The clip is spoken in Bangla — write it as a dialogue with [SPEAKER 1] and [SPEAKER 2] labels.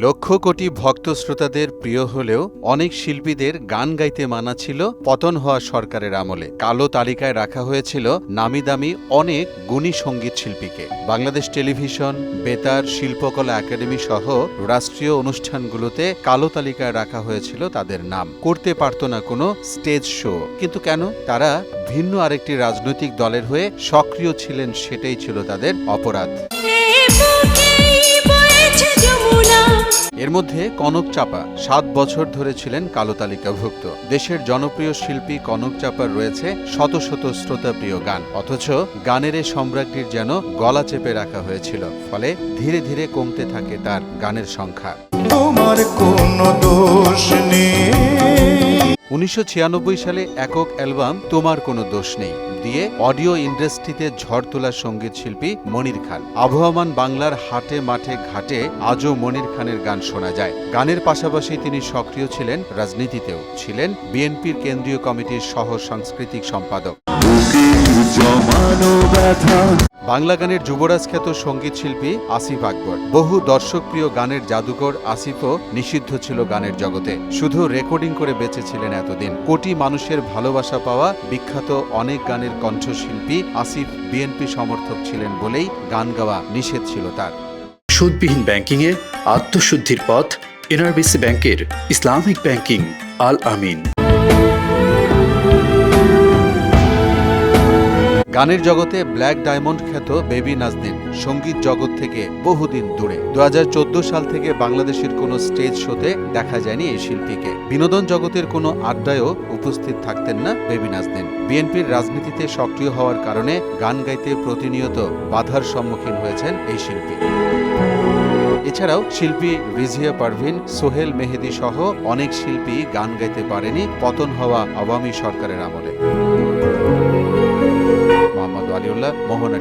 [SPEAKER 1] লক্ষ কোটি ভক্ত শ্রোতাদের প্রিয় হলেও অনেক শিল্পীদের গান গাইতে মানা ছিল পতন হওয়া সরকারের আমলে। কালো তালিকায় রাখা হয়েছিল নামিদামি অনেক গুণী সঙ্গীত শিল্পীকে। বাংলাদেশ টেলিভিশন, বেতার, শিল্পকলা একাডেমি সহ রাষ্ট্রীয় অনুষ্ঠানগুলোতে কালো তালিকায় রাখা হয়েছিল তাদের নাম। করতে পারত না কোনো স্টেজ শো। কিন্তু কেন? তারা ভিন্ন আরেকটি রাজনৈতিক দলের হয়ে সক্রিয় ছিলেন, সেটাই ছিল তাদের অপরাধ। এর মধ্যে কনক চাপা ৭ বছর ধরে ছিলেন কালো তালিকাভুক্ত। দেশের জনপ্রিয় শিল্পী কনক চাপার রয়েছে শত শত শ্রোতাপ্রিয় গান, অথচ গানের এই সম্রাজ্ঞীর যেন গলা চেপে রাখা হয়েছিল। ফলে ধীরে ধীরে কমতে থাকে তার গানের সংখ্যা।
[SPEAKER 2] তোমার কোনো দোষ নেই।
[SPEAKER 1] ১৯৯৬ সালে একক অ্যালবাম তোমার কোনো দোষ নেই দিয়ে অডিও ইন্ডাস্ট্রিতে ঝড় তোলা সঙ্গীত শিল্পী মনির খান। আবহমান বাংলার হাটে মাঠে ঘাটে আজও মনির খানের গান শোনা যায়। গানের পাশাপাশি তিনি সক্রিয় ছিলেন রাজনীতিতেও, ছিলেন বিএনপির কেন্দ্রীয় কমিটির সহ সাংস্কৃতিক সম্পাদক। বাংলা গানের যুবরাজ খ্যাত সঙ্গীত শিল্পী আসিফ আকবর। বহু দর্শকপ্রিয় গানের জাদুকর আসিফও নিষিদ্ধ ছিল গানের জগতে। শুধু রেকর্ডিং করে বেঁচেছিলেন এতদিন। কোটি মানুষের ভালোবাসা পাওয়া বিখ্যাত অনেক গানের কণ্ঠশিল্পী আসিফ বিএনপি সমর্থক ছিলেন বলেই গান গাওয়া নিষেধ ছিল তার।
[SPEAKER 3] সুদবিহীন ব্যাংকিংয়ে আত্মশুদ্ধির পথ এনআরবিসি ব্যাংকের ইসলামিক ব্যাংকিং আল আমিন।
[SPEAKER 1] গানের জগতে ব্ল্যাক ডায়মন্ড খ্যাত বেবি নাজনীন সঙ্গীত জগৎ থেকে বহুদিন দূরে। ২০১৪ সাল থেকে বাংলাদেশের কোনো স্টেজ শোতে দেখা যায়নি এই শিল্পীকে। বিনোদন জগতের কোনো আড্ডায়ও উপস্থিত থাকতেন না বেবি নাজনীন। বিএনপির রাজনীতিতে সক্রিয় হওয়ার কারণে গান গাইতে প্রতিনিয়ত বাধার সম্মুখীন হয়েছেন এই শিল্পী। এছাড়াও শিল্পী রিজিয়া পারভিন, সোহেল মেহেদী সহ অনেক শিল্পী গান গাইতে পারেনি পতন হওয়া আওয়ামী সরকারের আমলে। মোহাম্মদ আলিউল্লাহ, মোহনা।